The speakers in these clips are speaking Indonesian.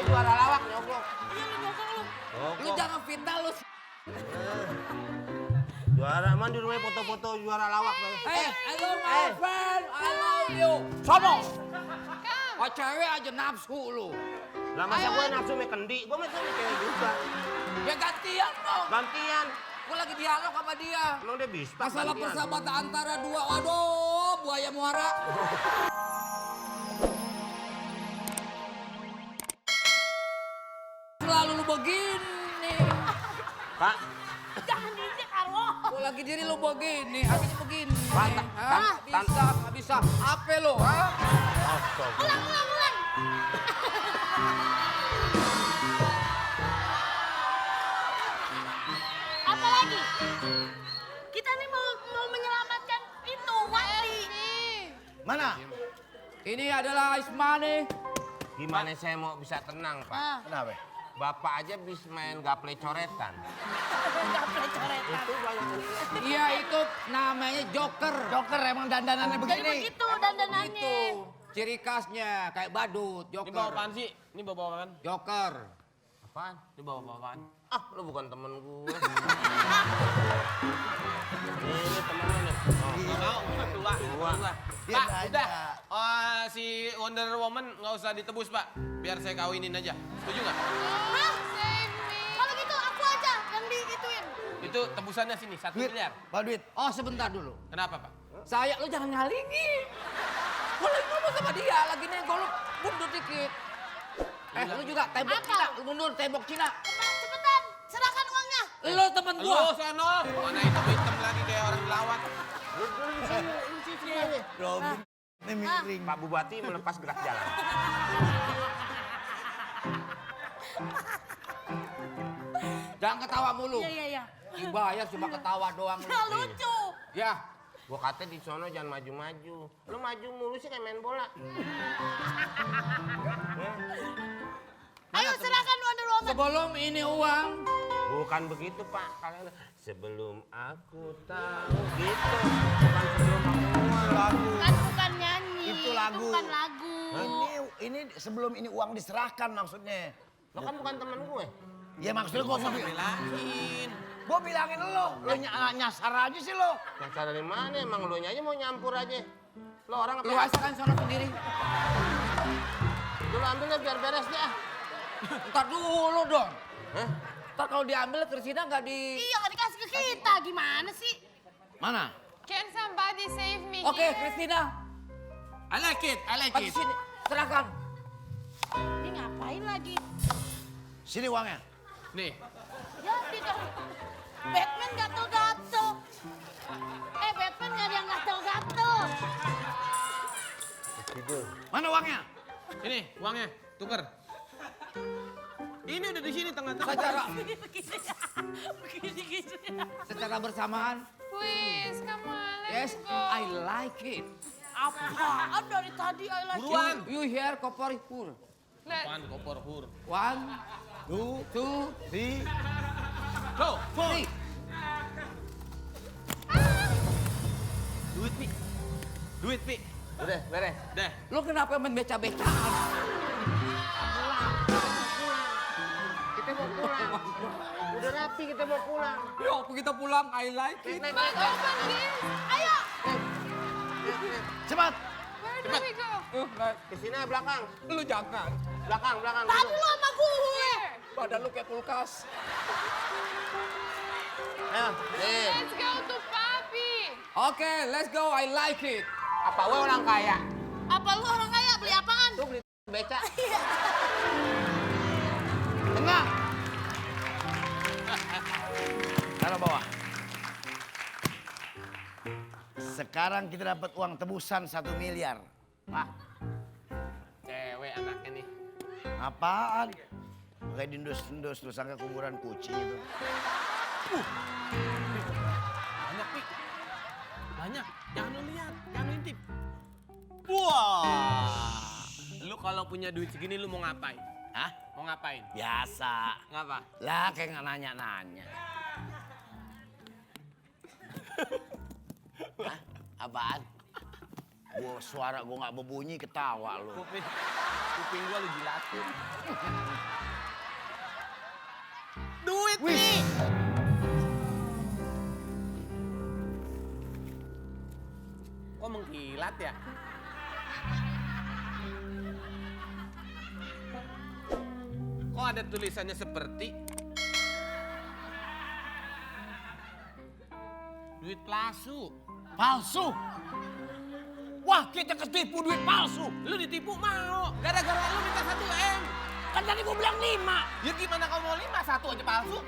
juara lawak nyogok. Iya lu nyogok lu. Lu Nyogok. jangan fitnah lu. Juara emang di rumahnya foto-foto juara lawak. Hello my friend, I love you. Sombong. Oh cewek aja nafsu lu. Lah masa gue nafsu me kendi, gue mah cewek juga. Ya gantian dong. Gantian. Gue lagi dialog sama dia. Emang dia bispak Masalah gantian. persahabatan antara dua, waduh, buaya muara. Selalu lu begini. Pak, Jangan diinjek, Arwo. Gue lagi diri lu begini, akhirnya begini. Pak, Hah? Nggak bisa. Apa lu, ha? astaga. Ulang. Apa lagi? Kita nih mau menyelamatkan itu, Wandi. Mana? Ini adalah Ismani. Gimana saya mau bisa tenang, Pak? Ah, Kenapa? Bapak aja bisa main gaple coretan. gaple coretan. Itu banyak. Iya itu namanya Joker. Joker emang dandanannya Jadi begini. begitu dandanannya. Itu ciri khasnya kayak badut, Ini bawa Joker. apaan sih? Ini bawa apaan? Joker. Apaan? Ini bawa apaan? Ah, lu bukan temen gue. Ini temen lu nih. Nggak mau, nggak tua. Tua. Dia Pak, aja. udah. Si Wonder Woman nggak usah ditebus, Pak. Biar saya kawinin aja. Setuju nggak? Hah? Kalau gitu aku aja yang diituin. Itu tebusannya sini, 1 Duit, miliar. Pak Duit. Oh sebentar dulu. Kenapa, Pak? Saya lu jangan ngalingi. Gue lagi ngomong sama dia, lagi nego lu mundur dikit. Lu juga tembok Apa? Cina, lu mundur tembok Cina. Cepetan, serahkan uangnya. Lu temen gua. Lu sono. Mana hitam-hitam lagi kayak orang lawat. Robin. Ini miring. Pak Bupati melepas gerak jalan. Jangan ketawa mulu. Iya. Dibayar cuma ketawa doang lu. Nah, lucu. Ya, Gua kata di sono jangan maju-maju. Lu maju mulu sih kayak main bola. Ayo serahkan Wonder Woman. sebelum ini uang. Bukan begitu, Pak. Kalian sebelum aku tahu gitu. Bukan sebelum aku tahu. Lagu. Kan bukan nyanyi. Itu lagu. Bukan lagu. Ini sebelum ini uang diserahkan maksudnya. Lo kan bukan temen gue. Ya maksudnya gua mau Belain. gua bilangin lo nyasar aja sih lo. Yang cara dari mana? Emang lu aja mau nyampur aja. Lo orang apa? Lu asalkan sono sendiri. Lu ambil deh biar beres deh. Ntar dulu dong. Hah? Ntar kalau diambil Kristina nggak di... Iya, nggak dikasih ke kita. Gimana sih? Mana? Can somebody save me Oke, here? Kristina. I like it. Pagi sini, serahkan. Ini ngapain lagi? Sini uangnya. Nih, Ya tidak. Batman gatel-gatel. Batman nggak ada yang gatel-gatel. Mana uangnya? ini uangnya. Tuker. Ini udah di sini tengah-tengah. Secara bersamaan. Please, come on, Yes, let's go. I like it. Apaan dari tadi I like Buruan. You hear koporipur. Apaan kopor hur. 1, 2, 3, Go. 4. Duit, Pi. Duit, Pi. Udah, beres. Dah. Lu kenapa main beca-becaan? Kita mau pulang. Udah rapi kita mau pulang. Yuk, kita pulang. I like it. But open this. Ayo. Cepat. Where do we go? Ke sini belakang. Lu jangan. Belakang. Tadi lu sama gue. Badan lu kayak kulkas. Ayo. Nih. Let's go to Papi. Oke, let's go. I like it. Apa gue orang kaya? Apa lu orang kaya beli apaan? Tuh beli beca. Tengah. Taruh bawah. Sekarang kita dapat uang tebusan 1 miliar. Pak. Cewek anaknya nih. Apaan? Kayak dindus-dindus lu sangka kuburan kucing itu. Banyak, Pi. Banyak. Jangan lu lihat. Jangan lu intip. Wah. Lu kalau punya duit segini lu mau ngapain? Hah? Mau ngapain? Biasa. Ngapa? Lah kayak nggak nanya-nanya. Hah? Apaan? Gua suara gua nggak berbunyi ketawa lu. Kuping gua lu jilatin. Duit nih. Kok mengkilat ya? Kok ada tulisannya seperti duit palsu? Palsu. Wah, kita ketipu duit palsu. Lu ditipu mau, gara-gara lu minta 1 M. Kan tadi gua bilang 5. Ya gimana kamu mau 5, 1 aja palsu?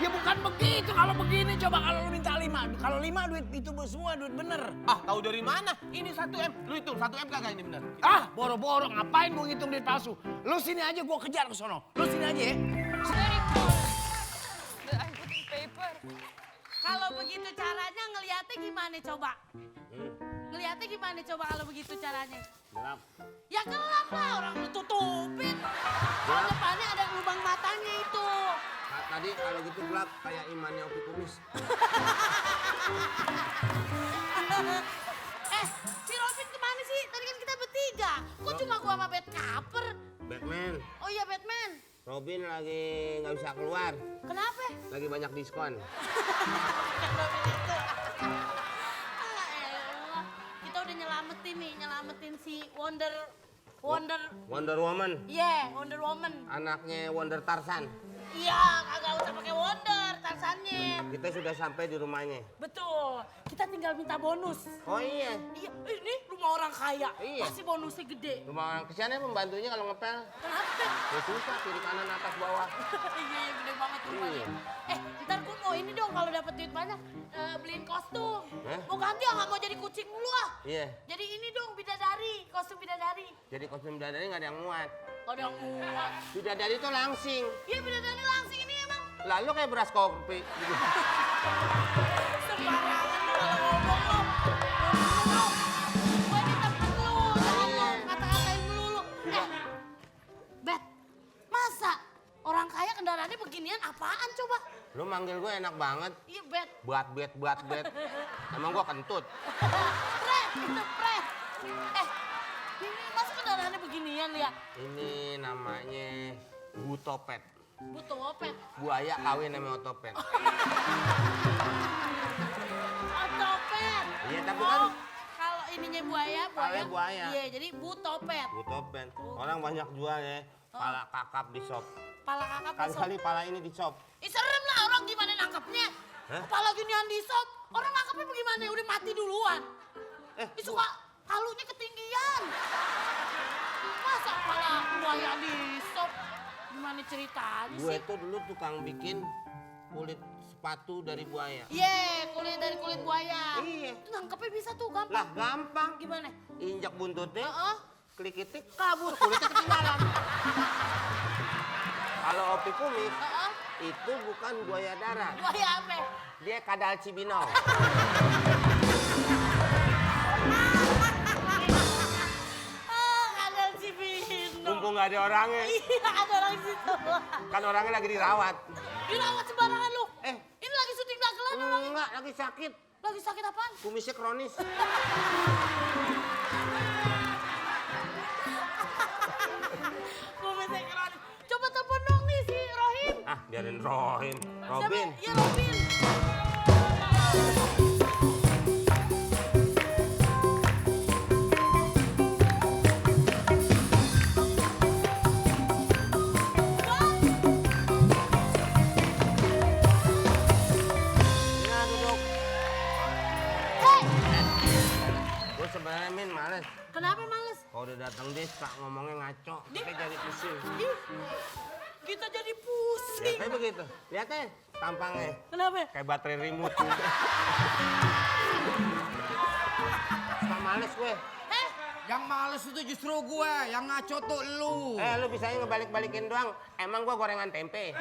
Ya bukan begitu. Kalau begini coba kalau lu minta 5. Kalau 5 duit itu semua duit bener. Ah, tahu dari mana? Ini 1 M. Lu hitung 1 M kagak ini bener? Ah, boro-boro ngapain gua ngitung duit palsu? Lu sini aja gua kejar ke sono. Lu sini aja ya. Very cool. I put in paper. Kalau begitu caranya ngeliatnya gimana coba? Ngeliatnya gimana coba kalau begitu caranya? Gelap. Ya gelap lah, orang lu tutupin. Kalau depannya ada lubang matanya itu. Tadi kalau gitu gelap kayak imannya Opi Kumis. Si Robin kemana sih? Tadi kan kita bertiga. Kok cuma gua sama Bad Kaper? Batman, Oh iya Batman. Robin lagi nggak bisa keluar. Kenapa? Lagi banyak diskon. Robin itu. Elah. Kita udah nyelamatin si Wonder Woman, Iya, Wonder Woman. anaknya Wonder Tarzan. Iya, kagak usah pakai Wonder Tarzannya. Kita sudah sampai di rumahnya. Betul. Kita tinggal minta bonus. Oh iya, Iya, ini rumah orang kaya. Iya. Pasti bonusnya gede. rumah orang kesiannya pembantunya kalau ngepel. Kenapa? Ya susah, kiri kanan atas bawah. Iya, gede banget rumahnya. Iya. Ntar gue mau ini dong kalau dapat duit banyak beliin kostum. Hah? Mau ganti ya, nggak mau jadi kucing mulu ah. Iya, Jadi ini dong bidadari, kostum bidadari. jadi kostum bidadari nggak ada yang muat. Kalau ada yang muat. Bidadari itu langsing, Iya bidadari langsing ini emang. lalu kayak beras kopi. Sembarangan lu kalau ngomong lu. Gue ini temen lu, jangan lu kata-katain melulu. Bet, masa orang kaya kendaraannya beginian apaan coba? Lu manggil gue enak banget. Iya Bet. Buat bet. Emang gue kentut. Pret, itu pret. Ini masa kendaraannya beginian ya? Ini namanya Butopet. Butuh opet. Buaya kawin sama otopet. Otopet. Iya, tapi kan- Kalau ininya buaya. Kalanya buaya. Iya, jadi butopet. Butopet. Orang banyak jual ya. Pala kakap di shop. Pala kakap di sop. Kali-kali pala ini di shop. Ih, serem lah orang gimana nangkepnya. Hah? Kepala ginian di sop. Orang nangkepnya bagaimana? Udah mati duluan. Ih, suka halunya ketinggian. Masa kepala buaya di sop? Gimana ceritanya Gue sih? tuh dulu tukang bikin kulit sepatu dari buaya. Iya, kulit dari kulit buaya. Iya. Itu nangkepnya bisa tuh gampang. Lah gampang. Gimana? Injak buntutnya, Heeh. klik itik, kabur. Kulitnya ketinggalan. Kalau Opi Kumis, Heeh. itu bukan buaya darat. Buaya apa? Dia kadal Cibinong. Kadal Cibinong. Mumpung nggak ada orangnya. Iya, ada orang situ. Kan orangnya lagi dirawat. Dirawat sembarangan lu. Eh. Ini lagi syuting dagelan orang. Enggak, lagi sakit. Lagi sakit apaan? Kumisnya kronis. Kumisnya kronis. Coba telepon dong nih si Rohim. Ah, biarin Rohim. Robin. Siapa? Ya Robin. Ya, duduk. Hei, Gue sebenarnya Min males. kenapa males? Kalau udah datang dia suka ngomongnya ngaco. Kayak jadi pusing. Ih, kita jadi Ya pusing. kayak begitu. Lihat deh tampangnya. Kenapa? Kayak baterai remote. Suka males gue. Yang males itu justru gue, yang ngaco tuh lu. Lu bisanya ngebalik-balikin doang. Emang gue gorengan tempe.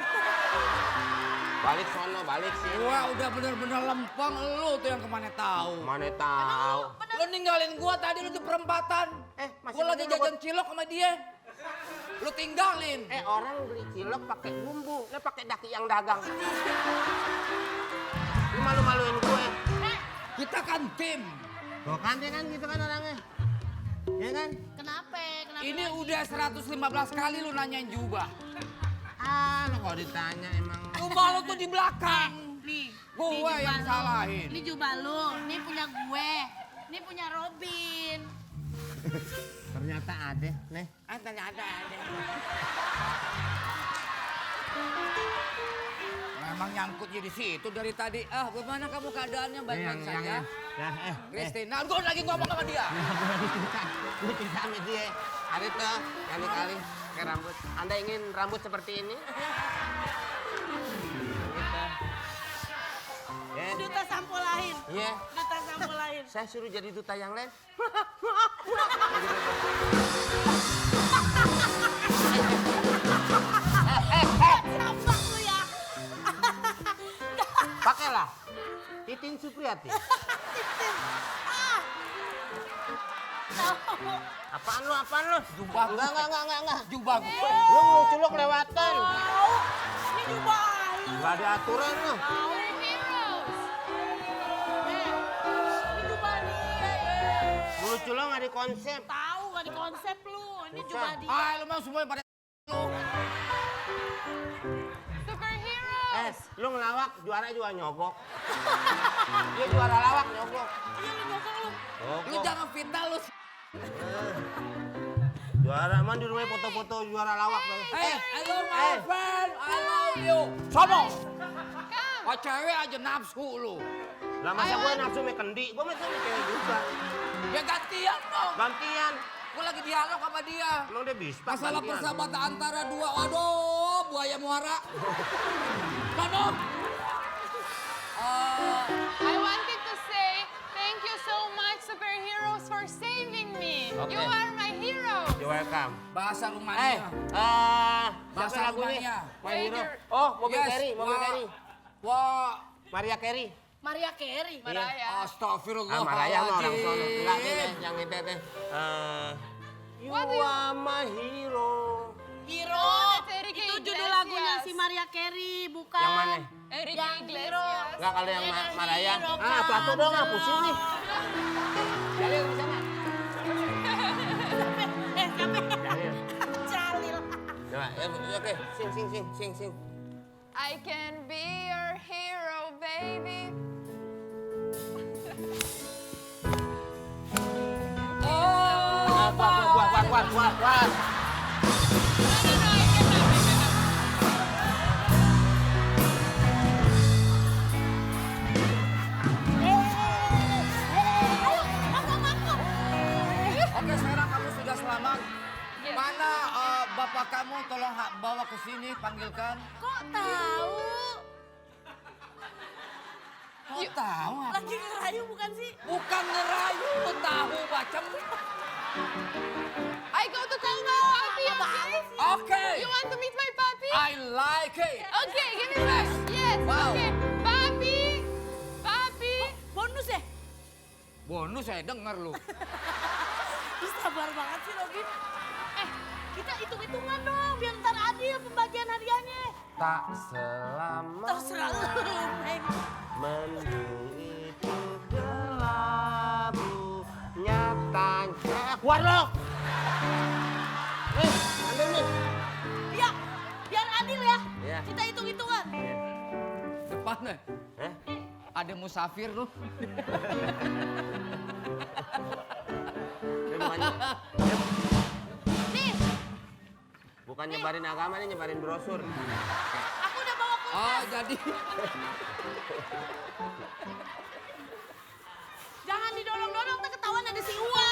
Balik sono, balik sini. Gua udah bener-bener lempeng, lu tuh yang kemana tahu. Mana tahu. Lu ninggalin gua tadi lu di perempatan. Masih Gua lagi bener lu jajan cilok sama dia. Lu tinggalin. orang beli cilok pakai bumbu, lu pakai daki yang dagang. Lu malu-maluin gue. Kita kan tim. Tuh kan dia kan gitu kan orangnya. Ya kan? Kenapa? Kenapa? Ini lagi? udah 115 kali lu nanyain jubah. Ah, lo kalau ditanya emang. Jubah lu tuh di belakang. Nih, Gua nih yang jubah lu. salahin. Ini jubah lu, ini punya gue, ini punya Robin. Ternyata ada, nih. Ternyata ada. Memang nyangkutnya di situ dari tadi. Ah, bagaimana kamu keadaannya baik-baik saja? Ya, Kristina, gue lagi ngomong sama dia. Gue cerita sama dia. Ada tuh, kali-kali kayak rambut. Anda ingin rambut seperti ini? Gitu. Ya, Duta sampo lahir. iya. Duta sampo lahir. Saya suruh jadi duta yang lain. Sambak lu ya. Pakailah. Titin Supriyati. Apaan lu? Jubah gua. Enggak. Jubah gue. Lu ngelucu lu kelewatan. Tahu. Ini jubah lu. Gak ada aturan lu. Tahu. Ini jubah dia ya. Ngelucu lu gak di konsep. Tahu gak di konsep lu. Ini Bukan. jubah dia. Ah, lu mau semuanya pada lu. Superhero. Lu ngelawak, juara juga nyogok. Dia juara lawak nyogok. Iya lu nyokong lu. Lu jangan fitnah lu. Juara man di rumah foto-foto juara lawak. Hey, I love my friend, I love you. Sono. Oh, cewek aja nafsu lu. Lah masa gue nafsu me kendi, gue masih me cewek juga. Ya gantian dong. Gantian. Gue lagi dialog sama dia. Emang dia bispa Masalah gantian. persahabatan antara dua, waduh, buaya muara. Sono. I wanted to say thank you so much, superheroes, for saving me. Okay. You are my hero. You're welcome. Bahasa Eh, Rumania. siapa Bahasa lagunya? Rumania. My Hero. Waiter. Oh, mobil Yes, Carey, mobil wah. Carey. Wah, Maria Carey. Maria Carey. Mariah. astagfirullah. Ah, Maria mah orang sono. Enggak deh, yang itu teh. You What do you- are my hero. Hero. Oh, that's Enrique Itu judul Iglesias. lagunya si Maria Carey, bukan. Yang mana? Enrique Yang Iglesias. Enggak kalau yang Hero, Maraya. hero, Ah, satu dong, ah, pusing nih. Jalil di sana. Siapa? Jalil. Jalil. Coba, oke, sing. I can be your hero, baby. Oh, Kuat. No, I cannot. Ayo, aku. Oke, sekarang kamu sudah selamat. Yes. Mana bapak kamu? Tolong bawa ke sini, panggilkan. Kok tahu? Kok tahu apa? Lagi ngerayu bukan sih? Bukan ngerayu, tahu bacem. I go to call my puppy, okay? Oke. You want to meet my puppy? I like it. Okay, give me first. Yes, Wow. okay. Puppy! Puppy! Bonus ya? Bonus saya denger lu. Lu sabar banget sih, Robin. Kita hitung-hitungan dong, biar ntar adil pembagian hadiahnya. Tak selama Terserah lu, Neng. mendung itu kelabu nyatanya. Keluar lo! Ambil nih. Ya, biar adil ya. Iya. Kita hitung-hitungan. Depannya Eh? ada musafir lu. Ini bukannya, Nih, bukan nyebarin agama nih, nyebarin brosur. aku udah bawa kulkas. Oh, jadi Jangan didorong-dorong, tak ketahuan ada si Uwa.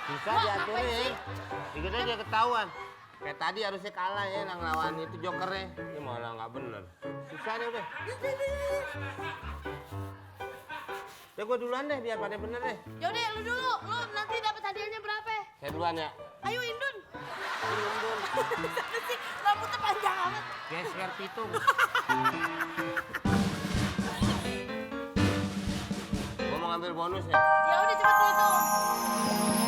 Bisa diaturin. Dikit aja ketahuan. Kayak tadi harusnya kalah ya, yang lawan itu jokernya. Ini malah nggak bener. Susah deh udah. Ya gue duluan deh, biar pada bener deh. Yaudah, lu dulu. Lu nanti dapat hadiahnya berapa? Saya duluan ya. Ayo, Indun. Indun. Sana sih, rambutnya panjang amat. Geser pitung. Gue mau ngambil bonus ya. Ya udah cepet hitung.